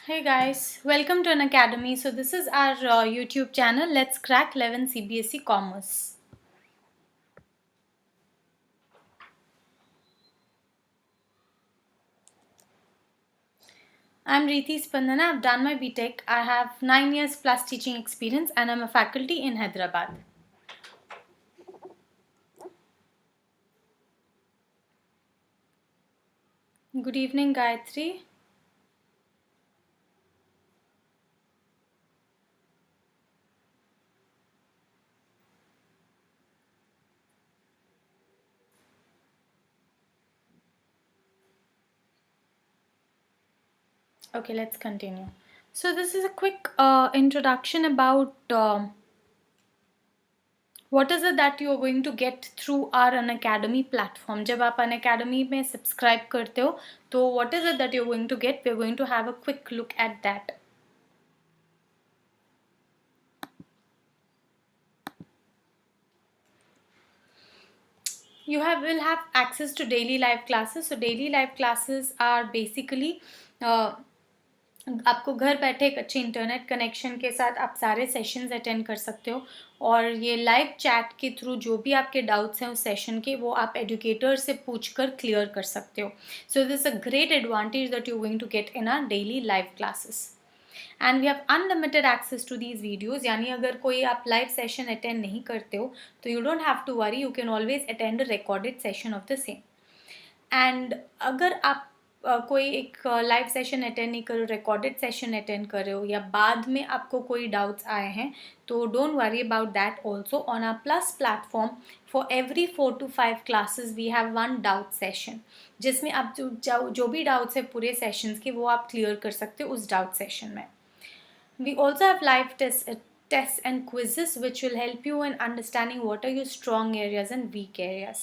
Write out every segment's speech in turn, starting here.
Hey guys, welcome to an academy. So this is our YouTube channel. Let's crack 11 CBSE Commerce. I'm Reeti Spandana. I've done my BTech. I have 9 years plus teaching experience and I'm a faculty in Hyderabad. Good evening, Gayatri. Okay, let's continue. So this is a quick introduction about what is it that you are going to get through our Unacademy platform. जब आप Unacademy में subscribe करते हो, तो what is it that you're going to get? We're going to have a quick look at that. You will have access to daily live classes. So daily live classes are basically uh, आपको घर बैठे एक अच्छे internet connection के साथ आप सारे sessions attend कर सकते हो और ये लाइव चैट के थ्रू जो भी आपके डाउट्स हैं उस सेशन के वो आप एजुकेटर से पूछकर क्लियर कर सकते हो. So this a great advantage that you going to get in our daily live classes. And we have unlimited access to these videos. यानी अगर कोई आप लाइव सेशन अटेंड नहीं करते हो तो you don't have to worry, you can always attend a recorded session of the same. And अगर आप कोई एक लाइव सेशन अटेंड नहीं कर रहे हो, रिकॉर्डेड सेशन अटेंड कर रहे हो या बाद में आपको कोई डाउट्स आए हैं तो don't worry about that. Also on our plus platform for every 4 to 5 classes we have one doubt session जिसमें आप जो भी डाउट्स है पूरे सेशंस के वो आप क्लियर कर सकते हो उस डाउट सेशन में. We also have live tests and quizzes which will help you in understanding what are your strong areas and weak areas.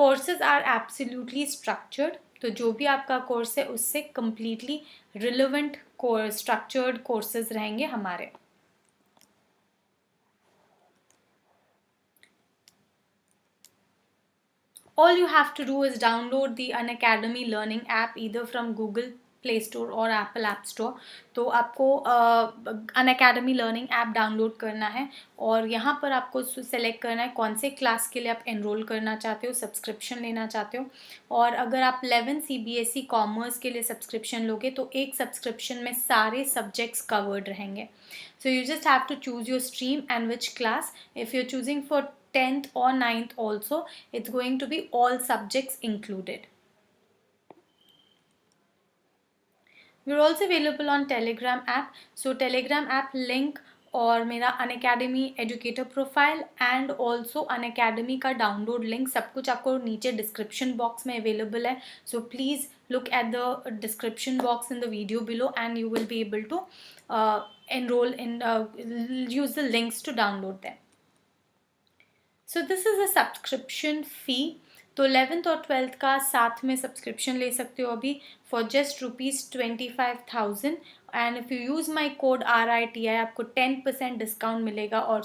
Courses are absolutely structured. तो जो भी आपका कोर्स है उससे completely relevant structured courses रहेंगे हमारे. All you have to do is download the Unacademy Learning app either from Google play store और Apple app store. तो आपको अनअकैडमी लर्निंग ऐप डाउनलोड करना है और यहाँ पर आपको सेलेक्ट करना है कौन से क्लास के लिए आप एनरोल करना चाहते हो, सब्सक्रिप्शन लेना चाहते हो. और अगर आप 11 CBSE कॉमर्स के लिए सब्सक्रिप्शन लोगे तो एक सब्सक्रिप्शन में सारे सब्जेक्ट्स कवर्ड रहेंगे. So you just have to choose your stream and which class. If you are choosing for 10th or 9th also, it's going to be all subjects included. We're also available on Telegram app. So Telegram app link और मेरा Unacademy educator profile and also Unacademy का download link सब कुछ आपको नीचे description box में available है. So please look at the description box in the video below and you will be able to enroll in use the links to download them. So this is a subscription fee. तो 11th और 12th का साथ में subscription ले सकते हो अभी for just ₹25,000. And if you use my code RITI आपको 10% डिस्काउंट मिलेगा और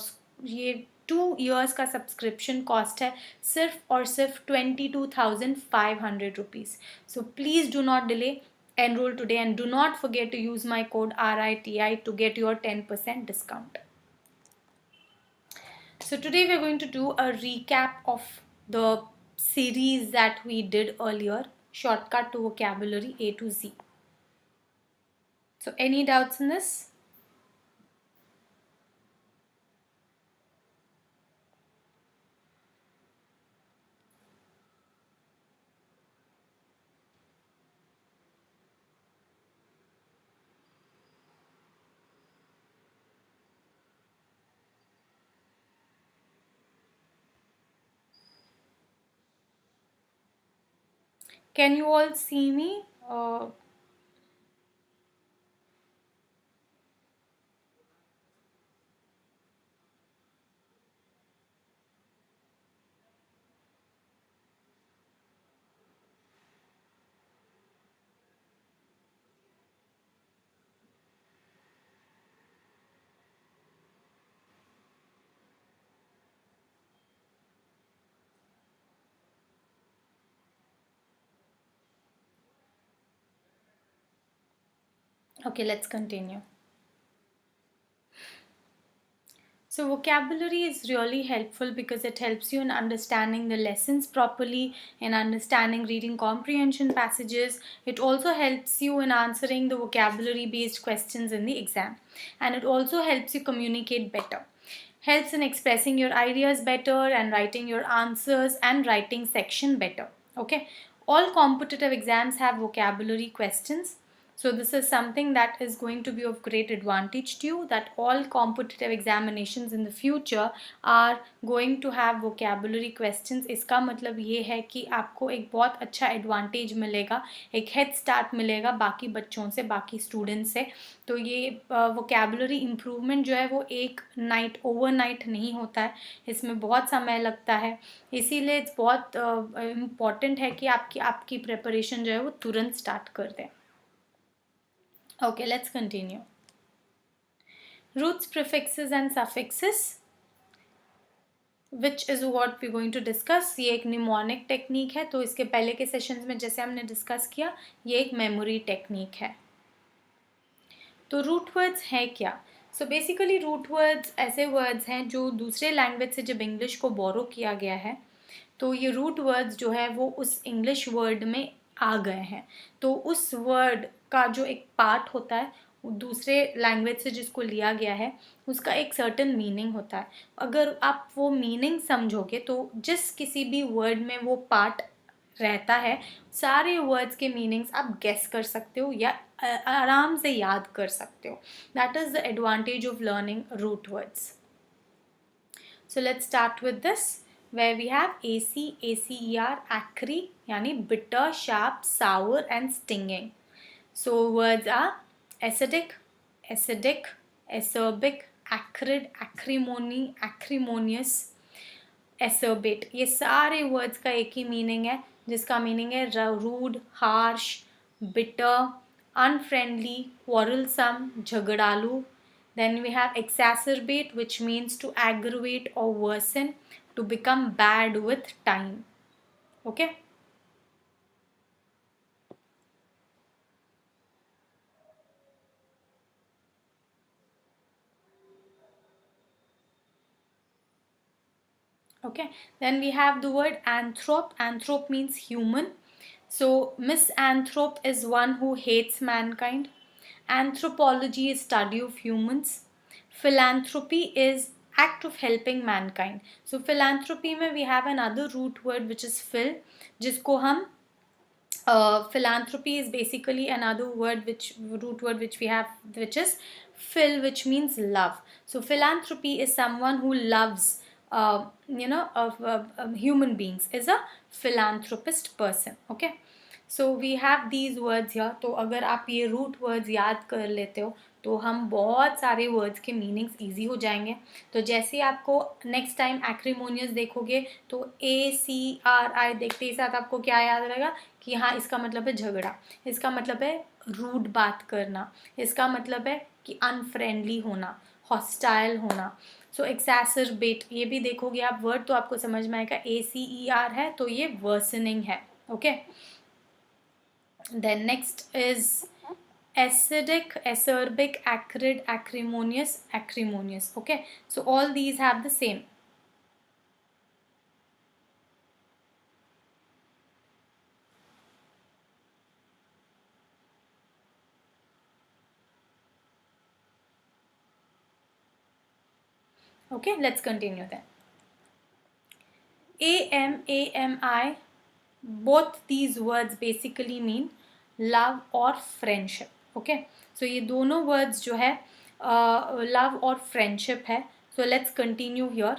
ये 2 years का सब्सक्रिप्शन कॉस्ट है सिर्फ और सिर्फ ₹22,500. So please do not delay, enroll today and do not forget to use my code RITI to get your 10% discount. So today we're going to do a recap of the series that we did earlier, Shortcut to Vocabulary A to Z. So any doubts in this? Can you all see me? Okay, let's continue. So vocabulary is really helpful because it helps you in understanding the lessons properly, in understanding reading comprehension passages. It also helps you in answering the vocabulary based questions in the exam. And it also helps you communicate better. Helps in expressing your ideas better and writing your answers and writing section better. Okay. All competitive exams have vocabulary questions. So this is something that is going to be of great advantage to you, that all competitive examinations in the future are going to have vocabulary questions. इसका मतलब ये है कि आपको एक बहुत अच्छा advantage मिलेगा, एक हेड स्टार्ट मिलेगा बाकी बच्चों से, बाकी स्टूडेंट्स से. तो ये वोकेबुलरी इम्प्रूवमेंट जो है वो एक नाइट ओवरनाइट नहीं होता है, इसमें बहुत समय लगता है. इसीलिए बहुत इम्पॉर्टेंट है कि आपकी प्रिपरेशन जो है वो तुरंत स्टार्ट कर दें. Okay, let's continue. Roots, prefixes and suffixes, which is what we're going to discuss. ये एक निमोनिक टेक्निक है, तो इसके पहले के सेशंस में जैसे हमने डिस्कस किया, ये एक मेमोरी टेक्निक है. तो रूट वर्ड्स हैं क्या? सो बेसिकली रूट वर्ड्स ऐसे वर्ड्स हैं जो दूसरे लैंग्वेज से जब इंग्लिश को बोरो किया गया है, तो ये रूट वर्ड्स जो है वो उस इंग्लिश वर्ड में आ गए हैं. तो उस वर्ड का जो एक पार्ट होता है दूसरे लैंग्वेज से जिसको लिया गया है, उसका एक सर्टेन मीनिंग होता है. अगर आप वो मीनिंग समझोगे तो जिस किसी भी वर्ड में वो पार्ट रहता है, सारे वर्ड्स के मीनिंग्स आप गेस कर सकते हो या आराम से याद कर सकते हो. That is the advantage of learning root words. So let's start with this, where we have ACER, acre, yani bitter, sharp, sour and stinging. So words are acidic, acerbic, acrid, acrimony, acrimonious, acerbate. ये सारे words का एक ही meaning है, जिसका meaning है rude, harsh, bitter, unfriendly, quarrelsome, झगड़ालू. Then we have exacerbate, which means to aggravate or worsen, to become bad with time. Okay. Okay, then we have the word anthrop. Anthrop means human. So misanthrope is one who hates mankind. Anthropology is study of humans. Philanthropy is act of helping mankind. So philanthropy में we have another root word which is phil, जिसको हम philanthropy is basically another root word which we have, which is phil, which means love. So philanthropy is someone who loves human beings, is a philanthropist person. Okay, so we have these words here. तो अगर आप ये root words याद कर लेते हो तो हम बहुत सारे वर्ड्स के मीनिंग्स ईजी हो जाएंगे. तो जैसे आपको नेक्स्ट टाइम एक्रीमोनियस देखोगे तो ACRI देखते ही साथ आपको क्या याद रहेगा कि हाँ इसका मतलब है झगड़ा, इसका मतलब है रूड बात करना, इसका मतलब है कि अनफ्रेंडली होना, हॉस्टाइल होना. सो एक्सैसरबेट ये भी देखोगे आप वर्ड तो आपको समझ में आएगा. ACER है तो ये वर्सनिंग है. Okay, then next is acidic, acerbic, acrid, acrimonious, acrimonious. Okay, so all these have the same. Okay, let's continue then. AMI, both these words basically mean love or friendship. Okay, so ये दोनों words जो है love और friendship है. So let's continue here.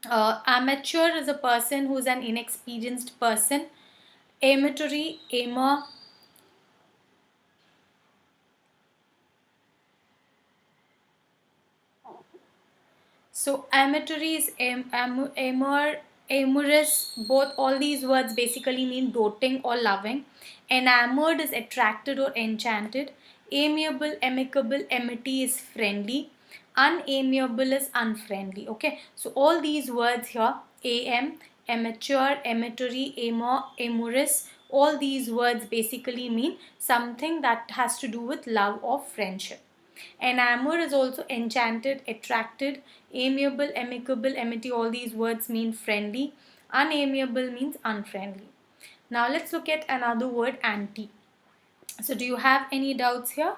Amateur is a person who is an inexperienced person. Amatory, aimer. So amatory is amorous. Both all these words basically mean doting or loving. Enamored is attracted or enchanted. Amiable, amicable, amity is friendly. Unamiable is unfriendly. Okay, so all these words here, amateur, amatory, amorous, All these words basically mean something that has to do with love or friendship. Enamor is also enchanted, attracted. Amiable, amicable, amity, all these words mean friendly. Unamiable means unfriendly. Now let's look at another word, anti. So do you have any doubts here?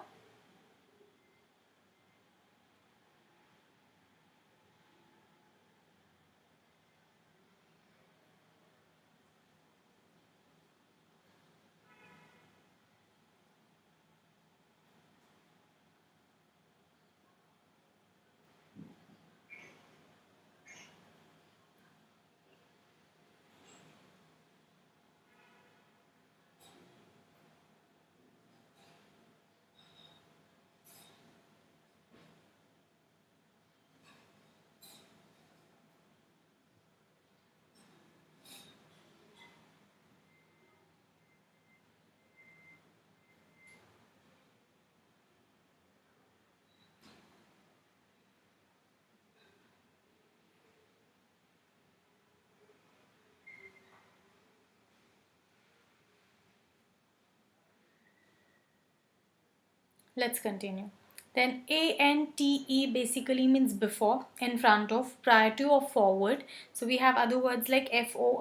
Let's continue. Then ante basically means before, in front of, prior to or forward. So we have other words like fore,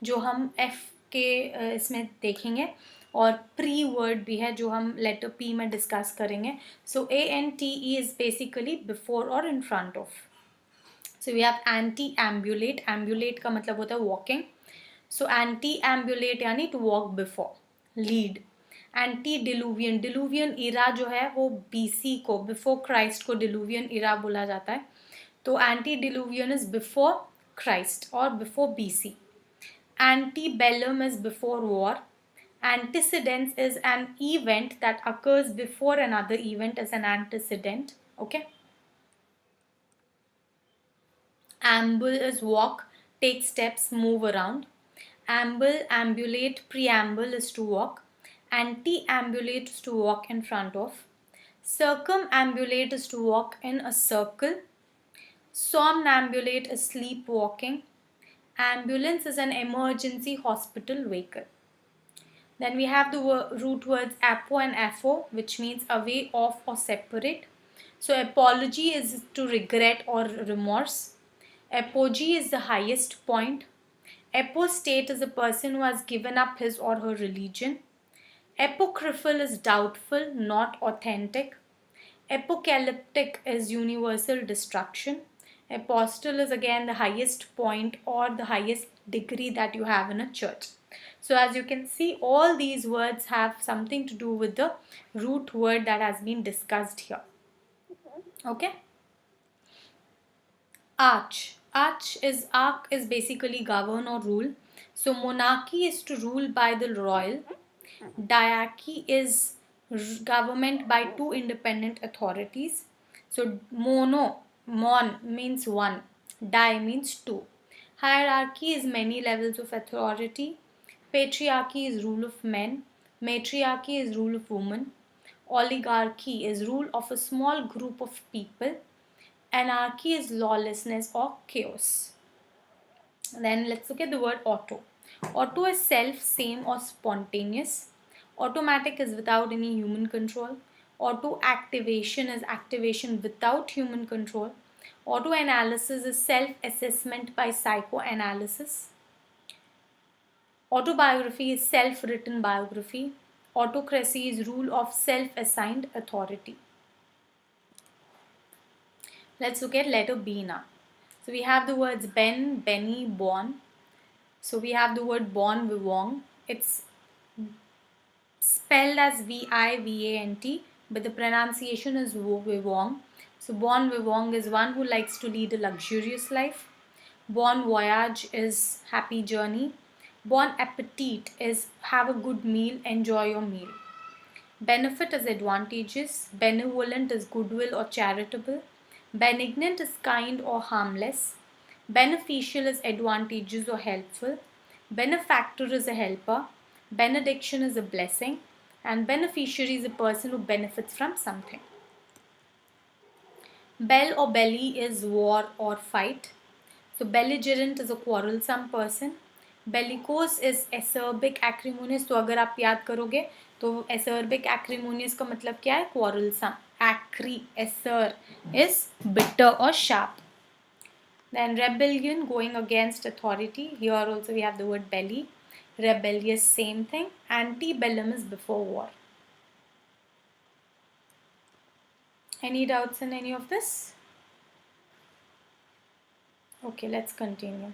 जो हम f के इसमें देखेंगे, और pre word भी है जो हम letter p में discuss करेंगे. So ante is basically before or in front of. So we have anti-ambulate. Ambulate का मतलब होता है walking. So anti-ambulate यानी to walk before, lead. Antediluvian era जो है वो बीसी को, बिफोर क्राइस्ट को डिलूवियन इरा बोला जाता है. तो antediluvian is before Christ और before BC. Antebellum is before war. Antecedents is an event that occurs before another event as an antecedent. Okay. Amble is walk, take steps, move around. Amble, ambulate, preamble is to walk. Anti-ambulate is to walk in front of. Circumambulate is to walk in a circle. Somnambulate is sleepwalking. Ambulance is an emergency hospital vehicle. Then we have the root words apo and apho, which means away, off, or separate. So apology is to regret or remorse. Apogee is the highest point. Apostate is a person who has given up his or her religion. Apocryphal is doubtful, not authentic. Apocalyptic is universal destruction. Apostle is again the highest point or the highest degree that you have in a church. So as you can see, all these words have something to do with the root word that has been discussed here. Okay. Arch. Arch is basically govern or rule. So monarchy is to rule by the royal. Diarchy is government by two independent authorities. So mon means one, di means two. Hierarchy is many levels of authority. Patriarchy is rule of men. Matriarchy is rule of women. Oligarchy is rule of a small group of people. Anarchy is lawlessness or chaos. Then let's look at the word auto. Auto is self, same, or spontaneous. Automatic is without any human control. Auto activation is activation without human control. Auto analysis is self assessment by psychoanalysis. Autobiography is self written biography. Autocracy is rule of self assigned authority. Let's look at letter B now. So we have the words Ben, Benny, Bon. So we have the word Bon Vivant. It's spelled as Vivant, but the pronunciation is Vivant. So Bon Vivant is one who likes to lead a luxurious life. Bon voyage is happy journey. Bon appetit is have a good meal, enjoy your meal. Benefit is advantageous. Benevolent is goodwill or charitable. Benignant is kind or harmless. Beneficial is advantageous or helpful. Benefactor is a helper. Benediction is a blessing. And beneficiary is a person who benefits from something. Bell or belly is war or fight. So belligerent is a quarrelsome person. Bellicose is acerbic acrimonious, तो अगर आप याद करोगे तो acerbic acrimonious का मतलब क्या है, क्वारलसम. एक्री, एसर इज बिटर और sharp. Then rebellion, going against authority. Here also we have the word belly. Rebellious, same thing. Antebellum is before war. Any doubts in any of this? Okay, let's continue.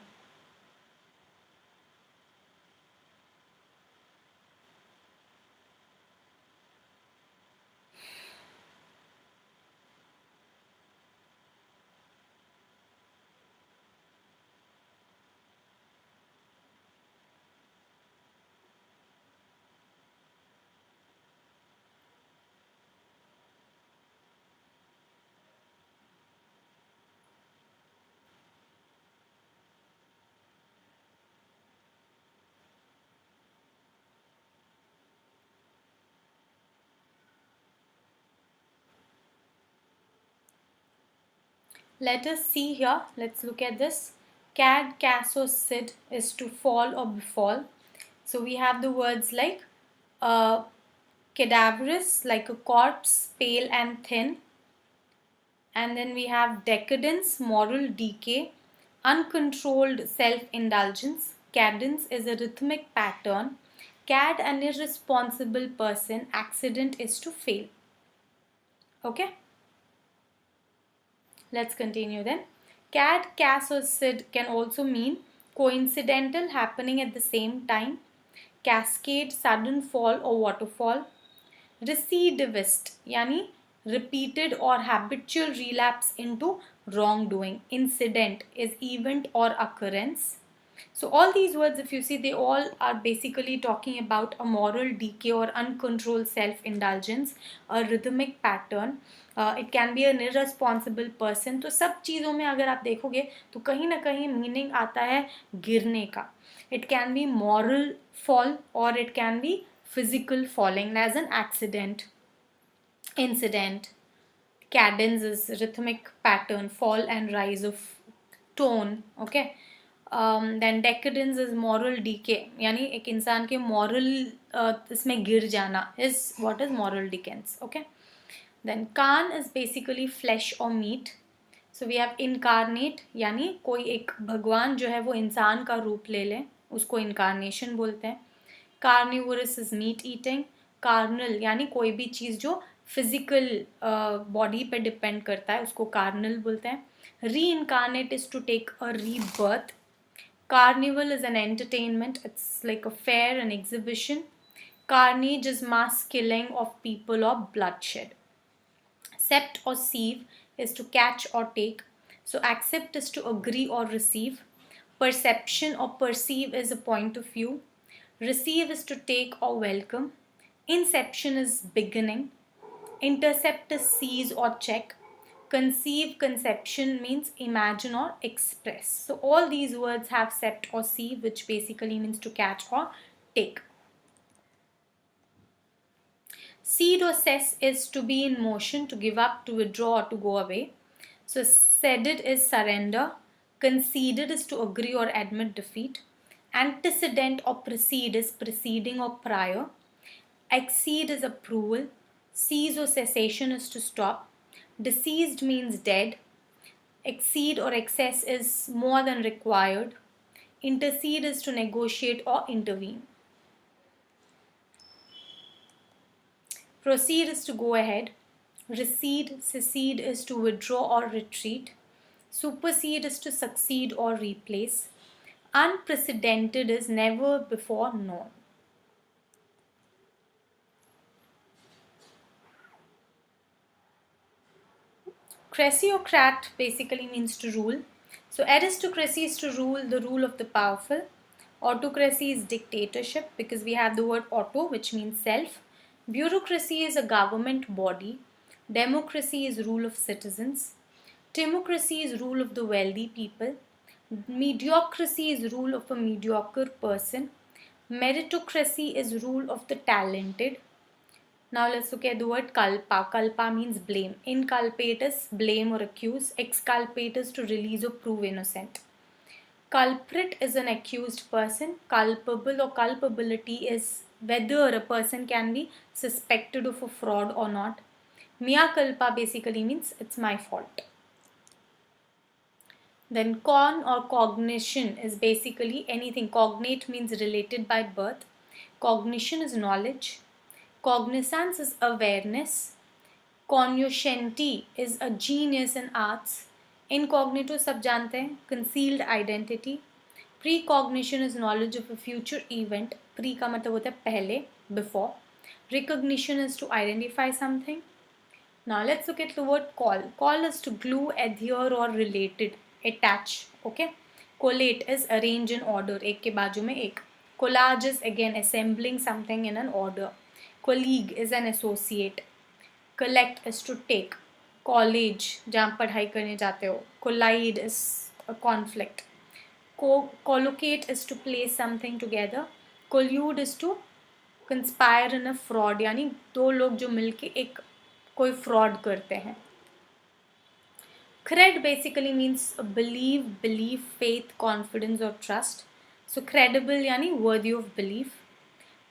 Let us see here. Let's look at this. Cad, cas, or sid is to fall or befall. So we have the words like cadaverous, like a corpse, pale and thin. And then we have decadence, moral decay, uncontrolled self-indulgence. Cadence is a rhythmic pattern. Cad, an irresponsible person. Accident is to fail. Okay. Let's continue then. Cad, cas, or sid can also mean coincidental, happening at the same time, cascade, sudden fall or waterfall. Recidivist, yani repeated or habitual relapse into wrongdoing. Incident is event or occurrence. So all these words, if you see, they all are basically talking about a moral decay or uncontrolled self-indulgence, a rhythmic pattern. It can be an irresponsible person. तो सब चीज़ों में अगर आप देखोगे तो कहीं ना कहीं मीनिंग आता है गिरने का. It can be moral fall or it can be physical falling as an accident, incident. Cadence is rhythmic pattern, fall and rise of tone. Okay. Then decadence is moral decay, यानी एक इंसान के moral इसमें गिर जाना is what is moral decadence. Okay. Then Khan is basically flesh or meat. So we have incarnate, यानी कोई एक भगवान जो है वो इंसान का रूप ले ले, उसको incarnation बोलते हैं. Carnivorous is meat eating. Carnal यानी कोई भी चीज़ जो फिजिकल बॉडी पे डिपेंड करता है उसको कार्नल बोलते हैं. Reincarnate is to take a rebirth. Carnival is an entertainment. It's like a fair, an exhibition. Carnage is mass killing of people or bloodshed. Accept or sieve is to catch or take. So accept is to agree or receive. Perception or perceive is a point of view. Receive is to take or welcome. Inception is beginning. Intercept is seize or check. Conceive, conception means imagine or express. So all these words have sept or sieve, which basically means to catch or take. Cede or cess is to be in motion, to give up, to withdraw or to go away. So ceded is surrender. Conceded is to agree or admit defeat. Antecedent or precede is preceding or prior. Accede is approval. Cease or cessation is to stop. Deceased means dead. Exceed or excess is more than required. Intercede is to negotiate or intervene. Proceed is to go ahead. Recede, secede is to withdraw or retreat. Supersede is to succeed or replace. Unprecedented is never before known. Crassiocrat basically means to rule. So aristocracy is to rule, the rule of the powerful. Autocracy is dictatorship because we have the word auto, which means self. Bureaucracy is a government body. Democracy is rule of citizens. Timocracy is rule of the wealthy people. Mediocracy is rule of a mediocre person. Meritocracy is rule of the talented. Now let's look at the word kalpa. Kalpa means blame. Inculpate is blame or accuse. Exculpate is to release or prove innocent. Culprit is an accused person. Culpable or culpability is whether a person can be suspected of a fraud or not. Mea culpa basically means it's my fault. Then con or cognition is basically anything. Cognate means related by birth. Cognition is knowledge. Cognizance is awareness. Cognoscenti is a genius in arts. Incognito सब जानते हैं. Concealed identity. Precognition is knowledge of a future event. Pre का मतलब होता है पहले, before. Recognition is to identify something. Now let's look at the word call. Call is to glue, adhere or related. Attach. Okay. Collate is arrange in order. एक के बाजू में एक. Collage is again assembling something in an order. Colleague is an associate. Collect is to take. College जहाँ पढ़ाई करने जाते हो. Collide is a conflict. Collocate is to place something together. Collude is to conspire in a fraud. यानी दो लोग जो मिलके एक कोई fraud करते हैं. Cred basically means belief, faith, confidence or trust. So credible यानी worthy of belief.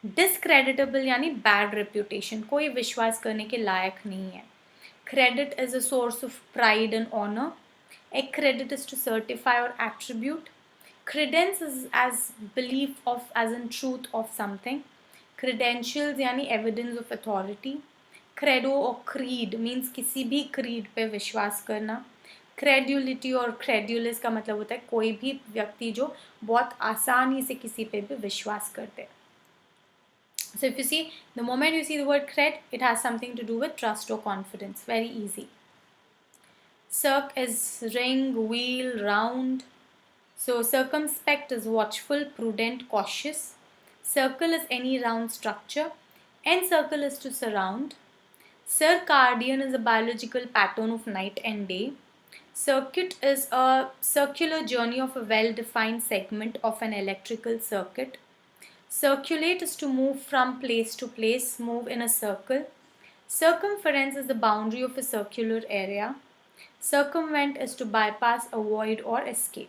Discreditable यानी bad reputation, कोई विश्वास करने के लायक नहीं है. Credit is a source of pride and honor. Accredit is to certify or attribute. Credence is as belief of, as in truth of something. Credentials यानी evidence of authority. Credo or creed means किसी भी creed पे विश्वास करना. Credulity और credulous का मतलब होता है कोई भी व्यक्ति जो बहुत आसानी से किसी पे भी विश्वास करते हैं. So if you see, the moment you see the word cred, it has something to do with trust or confidence. Very easy. Circ is ring, wheel, round. So circumspect is watchful, prudent, cautious. Circle is any round structure. Encircle is to surround. Circadian is a biological pattern of night and day. Circuit is a circular journey of a well-defined segment of an electrical circuit. Circulate is to move from place to place, move in a circle. Circumference is the boundary of a circular area. Circumvent is to bypass, avoid or escape.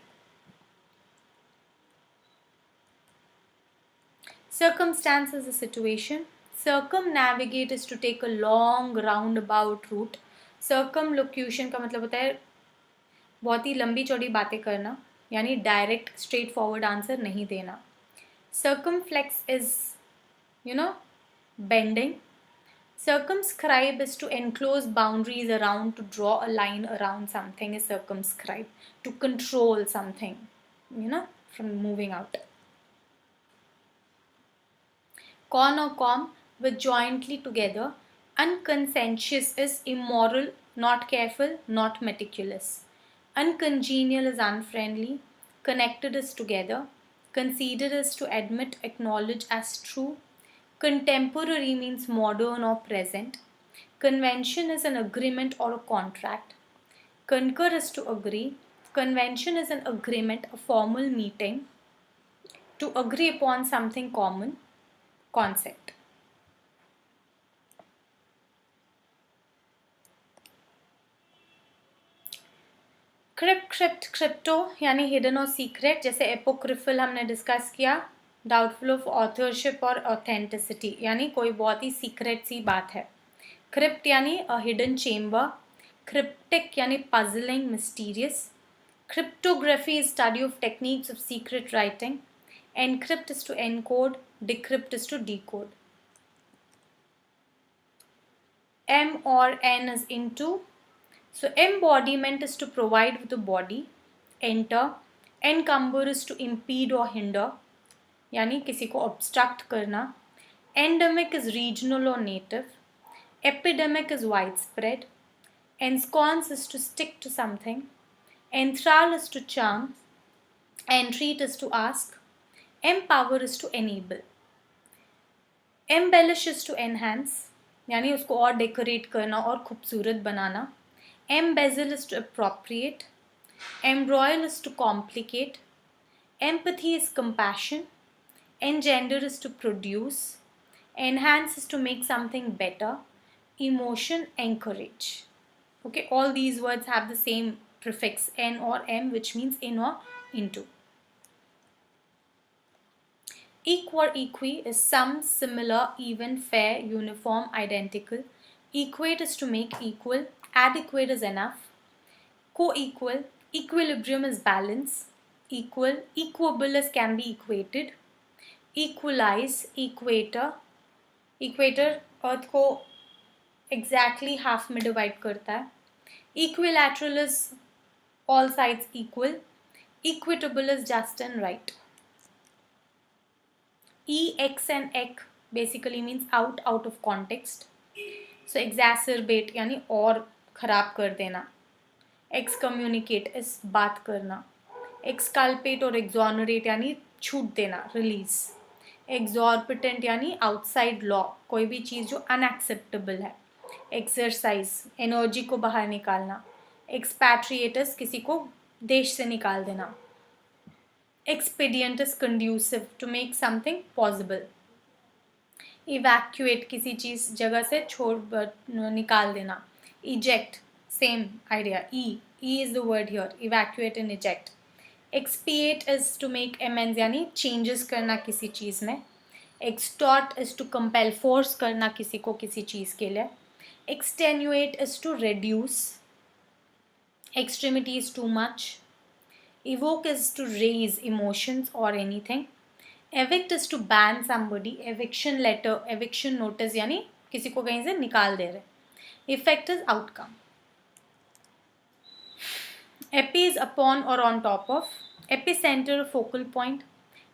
Circumstance is a situation. Circumnavigate is to take a long roundabout route. Circumlocution का मतलब होता है बहुत ही लंबी चौड़ी बातें करना, यानी डायरेक्ट स्ट्रेट फॉरवर्ड आंसर नहीं देना. Circumflex is, bending. Circumscribe is to enclose boundaries around, to draw a line around something is circumscribe. To control something, from moving out. Con or com with jointly together. Unconscientious is immoral, not careful, not meticulous. Uncongenial is unfriendly. Connected is together. Consider is to admit, acknowledge as true. Contemporary means modern or present. Convention is an agreement or a contract. Concur is to agree. Convention is an agreement, a formal meeting to agree upon something common. Concept. Crypt crypto यानी hidden और secret, जैसे एपोक्रिफल हमने discuss किया, doubtful of authorship और authenticity, यानी कोई बहुत ही secret सी बात है. क्रिप्ट यानी अ हिडन चेम्बर. क्रिप्टिक यानी puzzling, mysterious. Cryptography is study of techniques of secret writing. Encrypt is to encode. Decrypt is to decode. M or N is into. So embodiment is to provide with the body. Enter. Encumber is to impede or hinder, यानी किसी को obstruct करना. Endemic is regional or native. Epidemic is widespread. Ensconce is to stick to something. Enthrall is to charm. Entreat is to ask. Empower is to enable. Embellish is to enhance, यानी उसको और decorate करना और खूबसूरत बनाना. Embezzle is to appropriate. Embroil is to complicate. Empathy is compassion. Engender is to produce. Enhance is to make something better. Emotion, encourage. Okay, all these words have the same prefix n or m, which means in or into. Equal, equi is some, similar, even, fair, uniform, identical. Equate is to make equal. Adequate is enough. Co-equal, equilibrium is balance. Equal, equable is can be equated. Equalize, equator. Equator अर्थ को exactly half में divide करता है. Equilateral is all sides equal. Equitable is just and right. Ex and ec basically means out of context. So exacerbate यानी और खराब कर देना. Excommunicate is बात करना. Exculpate और exonerate यानी छूट देना, release. Exorbitant यानी outside law, कोई भी चीज़ जो unacceptable है. Exercise, energy को बाहर निकालना. Expatriate is किसी को देश से निकाल देना. Expedient is conducive, to make something possible. Evacuate किसी चीज़ जगह से निकाल देना. Eject, same idea. E is the word here. Evacuate and eject. Expiate is to make amends यानी changes करना किसी चीज़ में. Extort is to compel, force करना किसी को किसी चीज़ के लिए. Extenuate is to reduce. Extremity is too much. Evoke is to raise emotions or anything. Evict is to ban somebody. Eviction letter, eviction notice यानी किसी को कहीं से निकाल दे रहे. Effect is outcome. Epi is upon or on top of. Epicenter, focal point.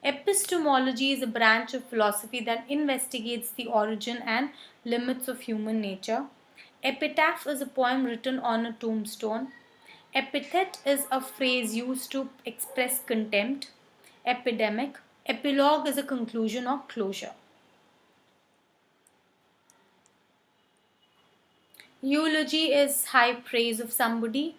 Epistemology is a branch of philosophy that investigates the origin and limits of human nature. Epitaph is a poem written on a tombstone. Epithet is a phrase used to express contempt. Epidemic. Epilogue is a conclusion or closure. Eulogy is high praise of somebody.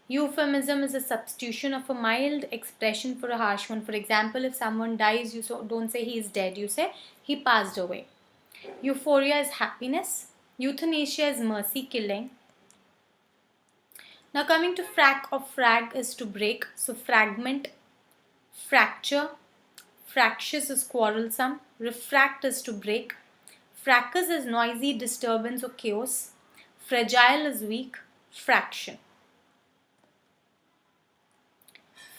Euphemism is a substitution of a mild expression for a harsh one. For example, if someone dies, you don't say he is dead, you say he passed away. Euphoria is happiness. Euthanasia is mercy killing. Now coming to frac or frag is to break. So fragment, fracture, fractious is quarrelsome. Refract is to break. Fracas is noisy disturbance or chaos. Fragile is weak. Fraction.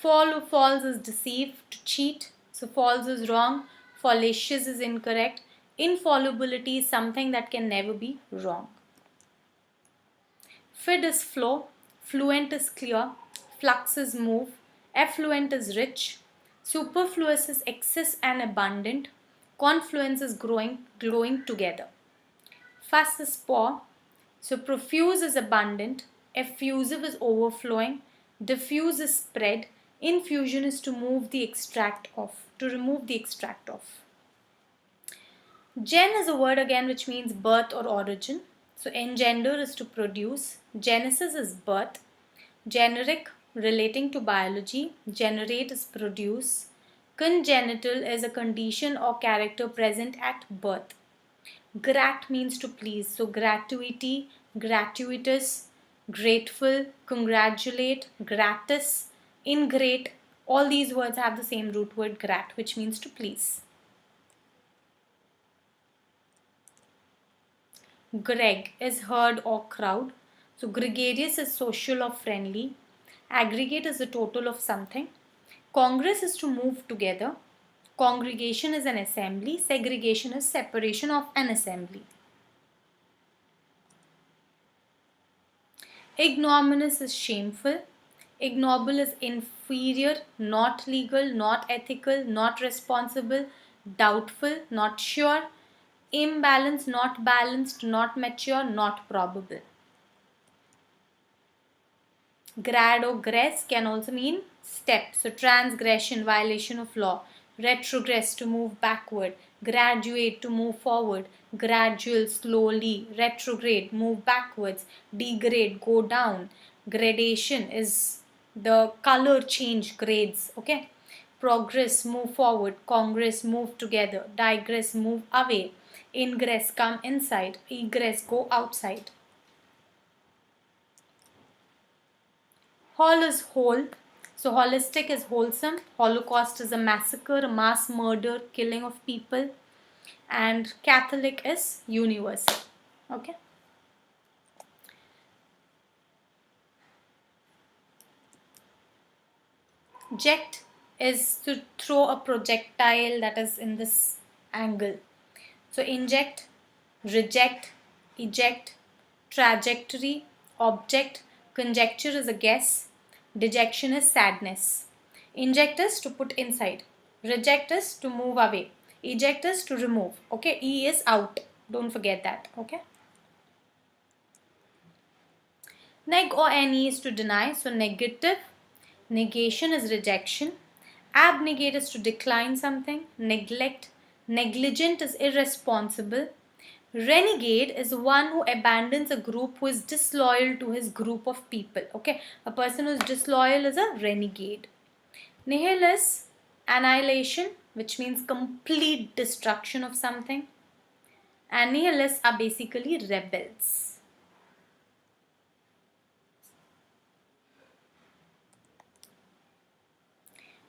Fall or false is deceive, to cheat. So false is wrong. Fallacious is incorrect. Infallibility is something that can never be wrong. Fid is flow. Fluent is clear. Flux is move. Affluent is rich. Superfluous is excess and abundant. Confluence is glowing together. Fuss is pour. So profuse is abundant. Effusive is overflowing. Diffuse is spread. Infusion is to remove the extract of. Gen is a word again which means birth or origin. So engender is to produce. Genesis is birth. Generic, relating to biology. Generate is produce. Congenital is a condition or character present at birth. Grat means to please. So gratuity, gratuitous, grateful, congratulate, gratis, ingrate. All these words have the same root word grat, which means to please. Greg is herd or crowd. So gregarious is social or friendly. Aggregate is the total of something. Congress is to move together. Congregation is an assembly. Segregation is separation of an assembly. Ignominious is shameful. Ignoble is inferior, not legal, not ethical, not responsible, doubtful, not sure. Imbalanced, not balanced, not mature, not probable. Grad or gress can also mean step. So transgression, violation of law. Retrogress, to move backward. Graduate, to move forward. Gradual, slowly. Retrograde, move backwards. Degrade, go down. Gradation is the color change, grades. Okay. Progress, move forward. Congress, move together. Digress, move away. Ingress, come inside. Egress, go outside. Hall is whole. So holistic is wholesome, Holocaust is a massacre, a mass murder, killing of people, and Catholic is universal. Okay. Eject is to throw a projectile that is in this angle. So inject, reject, eject, trajectory, object, conjecture is a guess, dejection is sadness. Inject is to put inside, reject is to move away, eject is to remove. Okay, E is out. Don't forget that. Okay. Neg or ne is to deny, so negative. Negation is rejection. Abnegate is to decline something. Neglect. Negligent is irresponsible. Renegade is one who abandons a group, who is disloyal to his group of people. Okay, a person who is disloyal is a renegade. Nihil is annihilation, which means complete destruction of something. And nihilists are basically rebels.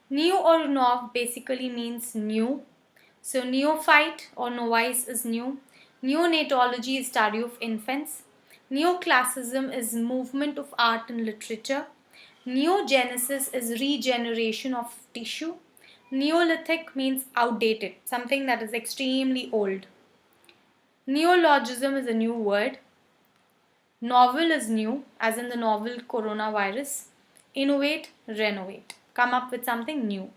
Neo or nov basically means new. So neophyte or novice is new. Neonatology is study of infants. Neoclassicism is movement of art and literature. Neogenesis is regeneration of tissue. Neolithic means outdated, something that is extremely old. Neologism is a new word. Novel is new, as in the novel coronavirus. Innovate, renovate. Come up with something new.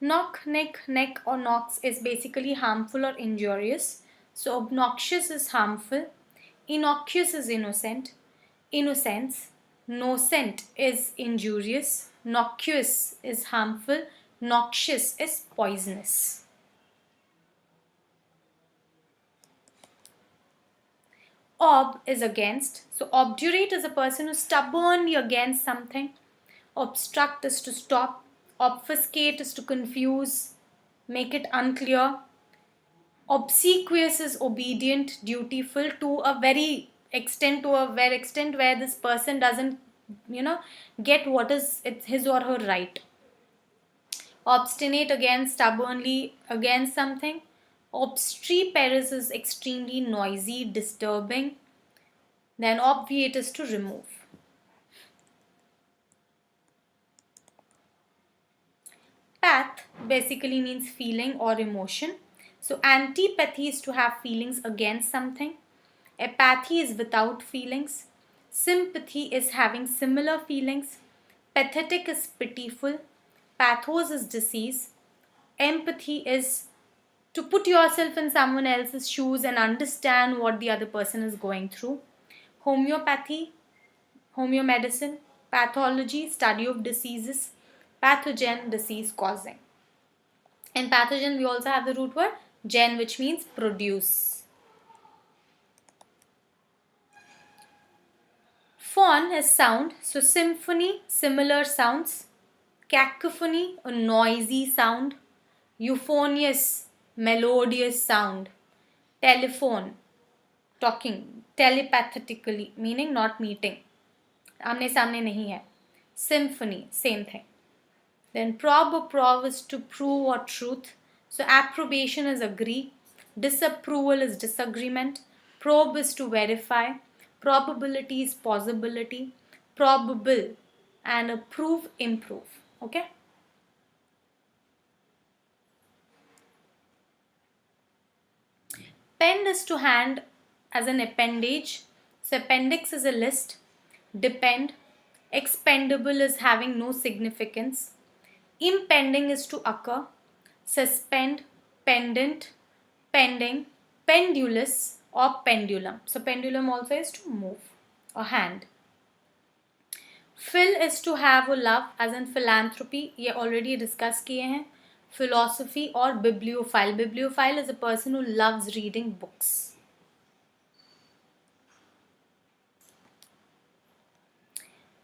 Knock, nick, neck or knocks is basically harmful or injurious. So obnoxious is harmful. Innocuous is innocent. Innocence. Nocent is injurious. Noxious is harmful. Noxious is poisonous. Ob is against. So obdurate is a person who is stubbornly against something. Obstruct is to stop. Obfuscate is to confuse, make it unclear. Obsequious is obedient, dutiful to a very extent, where this person doesn't, get what is his or her right. Obstinate, again stubbornly against something. Obstreperous is extremely noisy, disturbing. Then obviate is to remove. Path basically means feeling or emotion. So antipathy is to have feelings against something. Apathy is without feelings. Sympathy is having similar feelings. Pathetic is pitiful. Pathos is disease. Empathy is to put yourself in someone else's shoes and understand what the other person is going through. Homeopathy, homeomedicine. Pathology, study of diseases. Pathogen, disease causing. In pathogen, we also have the root word gen, which means produce. Phon is sound. So symphony, similar sounds. Cacophony, a noisy sound. Euphonious, melodious sound. Telephone, talking. Telepathetically, meaning not meeting. आमने सामने नहीं है. Symphony, same thing. Then prob or prov is to prove or truth. So approbation is agree. Disapproval is disagreement. Probe is to verify. Probability is possibility. Probable and approve, improve. Okay. Pend is to hand as an appendage. So appendix is a list. Depend. Expendable is having no significance. Impending is to occur. Suspend, pendant, pending, pendulous or pendulum. So pendulum also is to move or hand. Phil is to have or love, as in philanthropy. ये already discuss किए हैं. Philosophy or bibliophile. Bibliophile is a person who loves reading books.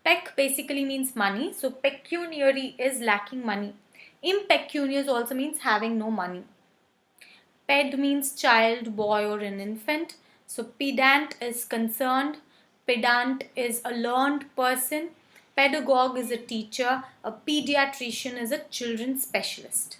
Peck basically means money. So pecuniary is lacking money. Impecunious also means having no money. Ped means child, boy, or an infant. So pedant is concerned. Pedant is a learned person. Pedagogue is a teacher. A pediatrician is a children's specialist.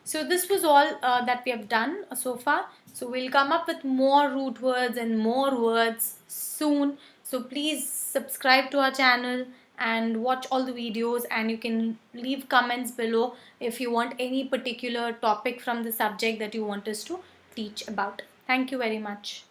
So this was all that we have done so far. So we'll come up with more root words and more words soon. So please subscribe to our channel and watch all the videos, and you can leave comments below if you want any particular topic from the subject that you want us to teach about. Thank you very much.